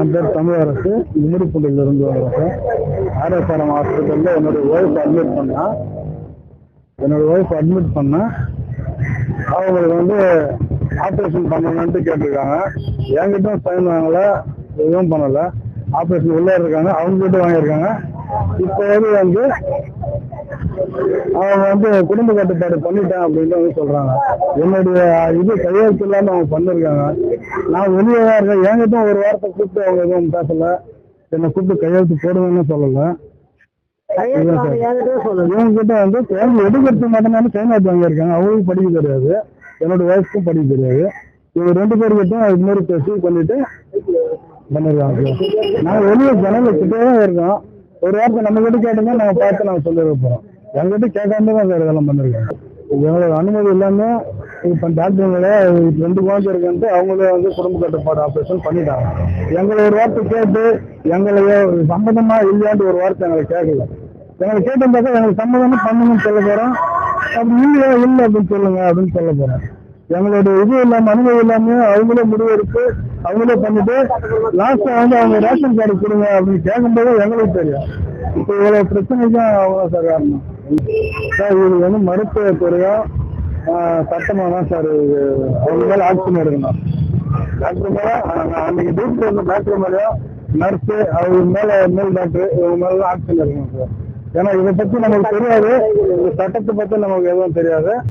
என் பேர் தமிழரசு, இருந்து வர்றேன். ஆர்எஸ்ஆர்எம் ஹாஸ்பிட்டலில் என்னோட ஒய்ஃப் அட்மிட் பண்ணேன். அவங்களுக்கு வந்து ஆப்ரேஷன் பண்ணணுன்ட்டு கேட்டிருக்காங்க. என்கிட்ட சைன் வாங்கலை, எதுவும் பண்ணலை. ஆப்ரேஷன் உள்ளே இருக்காங்க, அவங்ககிட்ட வாங்கியிருக்காங்க. இப்போ வந்து அவங்க வந்து குடும்ப கட்டுப்பாடு பண்ணிட்டேன் அப்படின்னு வந்து சொல்றாங்க. என்னுடைய கையெழுத்து இல்லாம அவங்க பண்ணிருக்காங்க. நான் வெளியே தான் இருக்கேன். என்கிட்ட ஒரு வாரத்தை கூப்பிட்டு அவங்க எதுவும் பேசல, என்னை கூப்பிட்டு கையெழுத்து போடுவேன்னு சொல்லல. இவங்க கிட்ட வந்து குழந்தை எடுக்கிறது மட்டும்தான் கைநாட்டு வாங்கியிருக்காங்க. அவங்களுக்கும் படிக்க தெரியாது, என்னோட வயசுக்கும் படிக்க தெரியாது. இவங்க 2 பேருக்கிட்டும் இது மாதிரி பேசி பண்ணிட்டு பண்ணிருக்காங்க. நாங்கள் வெளியே ஜனங்க கிட்டே தான் இருக்கோம். ஒரு வாரத்தை நம்ம கிட்ட கேட்டோம்னா நாங்கள் பார்த்து நாங்கள் சொல்லிட போகிறோம். எங்கிட்ட கேட்காம தான் வேறு இதெல்லாம் பண்ணிருக்காங்க. எங்களோட அனுமதி இல்லாம இப்போ டாக்டருங்களே 2 குழந்தை இருக்குன்ட்டு அவங்களே வந்து குடும்ப கட்டுப்பாடு ஆப்ரேஷன் பண்ணிட்டாங்க. எங்களை ஒரு வார்த்தை கேட்டு எங்களை சம்மதமா இல்லையான்ட்டு ஒரு வார்த்தை எங்களை கேட்கல. எங்களை கேட்டிருந்தாக்கா எங்களுக்கு சம்மதமா பண்ணணும்னு சொல்ல போறோம். அப்படி இல்லையா இல்லை அப்படின்னு சொல்லுங்க அப்படின்னு சொல்ல போறோம். எங்களுடைய இல்லாம அனுமதி இல்லாம அவங்களே முடிவெடுத்து அவங்களே பண்ணிட்டு லாஸ்டா வந்து அவங்க ரேஷன் கார்டு கொடுங்க அப்படின்னு கேட்கும்போது எங்களுக்கு தெரியும். இப்போ இவ்வளவு பிரச்சனைக்கும் அவங்க சார் காரணம் சார். இது வந்து மருத்துவத்துறையும் சட்டமாக தான் சார் அவங்க மேலே ஆக்ஷன் எடுக்கணும். டாக்டர் மேலே அன்னைக்கு டியூட்டியில் இருந்த டாக்டர் மேலேயும் நர்ஸு அவங்க மேல் டாக்டர் இவங்க மேலே ஆக்ஷன் எடுக்கணும் சார். ஏன்னா இதை பற்றி நமக்கு தெரியாது, இந்த சட்டத்தை பற்றி நமக்கு எதுவும் தெரியாது.